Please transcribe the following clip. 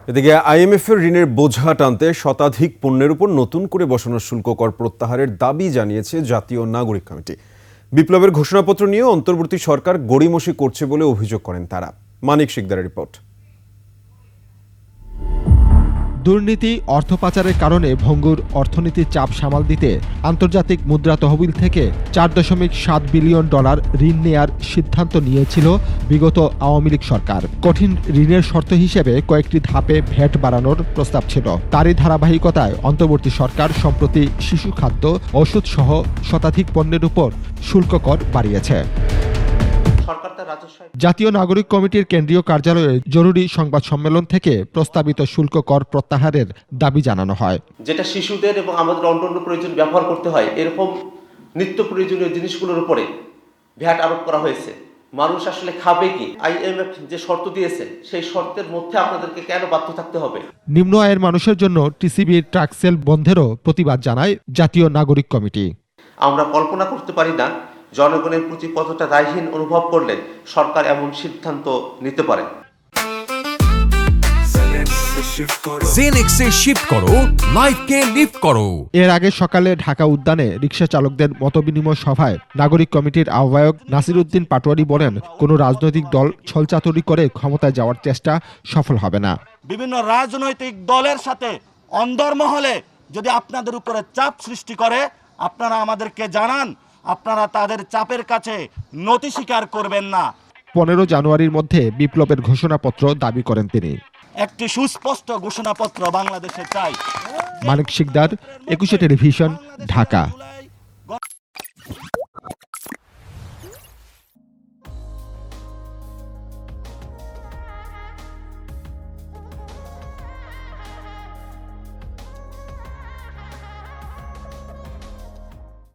এদিকে আইএমএফ এর ঋণের বোঝা টানতে শতাধিক পণ্যের উপর নতুন করে বসানো শুল্ক কর প্রত্যাহারের দাবি জানিয়েছে জাতীয় নাগরিক কমিটি। বিপ্লবের ঘোষণাপত্র নিয়ে অন্তর্বর্তী সরকার গড়িমসি করছে বলে অভিযোগ করেন তারা। মানিক শিকদারের রিপোর্ট। দুর্নীতি, অর্থ পাচারের কারণে ভঙ্গুর অর্থনীতির চাপ সামাল দিতে আন্তর্জাতিক মুদ্রা তহবিল থেকে $4.7 বিলিয়ন ঋণ নেয়ার সিদ্ধান্ত নিয়েছিল বিগত আওয়ামী লীগ সরকার। কঠিন ঋণের শর্ত হিসেবে কয়েকটি ধাপে ভ্যাট বাড়ানোর প্রস্তাব ছিল। তারই ধারাবাহিকতায় অন্তর্বর্তী সরকার সম্প্রতি শিশু খাদ্য, ওষুধ সহ শতাধিক পণ্যের উপর শুল্ক কর বাড়িয়েছে। জাতীয় নাগরিক কমিটির কেন্দ্রীয় কার্যালয়ে জরুরি সংবাদ সম্মেলন থেকে প্রস্তাবিত শুল্ক কর প্রত্যাহারের দাবি জানানো হয়। যেটা শিশুদের এবং আমাদের অন্যান্য প্রয়োজন ব্যবহার করতে হয় এরকম নিত্য প্রয়োজনীয় জিনিসগুলোর উপরে ভ্যাট আরোপ করা হয়েছে। মানুষ আসলে খাবে কি? আইএমএফ যে শর্ত দিয়েছে সেই শর্তের মধ্যে আপনাদেরকে কেন বাধ্য থাকতে হবে? নিম্ন আয়ের মানুষের জন্য টিসিবির ট্রাক সেল বন্ধেরও প্রতিবাদ জানায় জাতীয় নাগরিক কমিটি। আমরা কল্পনা করতে পারি না জনগণের প্রতি কতটা দায়হীন অনুভব করলে সরকার এমন সিদ্ধান্ত নিতে পারে। জেনেক্সে শিফট করো, লাইফকে লিফট করো। এর আগে সকালে ঢাকা উদ্যানে রিকশা চালকদের মতবিনিময় সভায় নাগরিক কমিটির আহ্বায়ক নাসির উদ্দিন পাটোয়ারি বলেন, কোনো রাজনৈতিক দল ছলচাতুরি করে ক্ষমতায় যাওয়ার চেষ্টা সফল হবে না। বিভিন্ন রাজনৈতিক দলের সাথে অন্দরমহলে যদি আপনাদের উপরে চাপ সৃষ্টি করে, আপনারা আমাদেরকে জানান, আপনারা তাদের চাপের কাছে নতি স্বীকার করবেন না। 15 জানুয়ারির মধ্যে বিপ্লবের ঘোষণাপত্র দাবি করেন তিনি। একটি সুস্পষ্ট ঘোষণাপত্র বাংলাদেশে চাই। মানিক শিকদার, 21 টেলিভিশন, ঢাকা।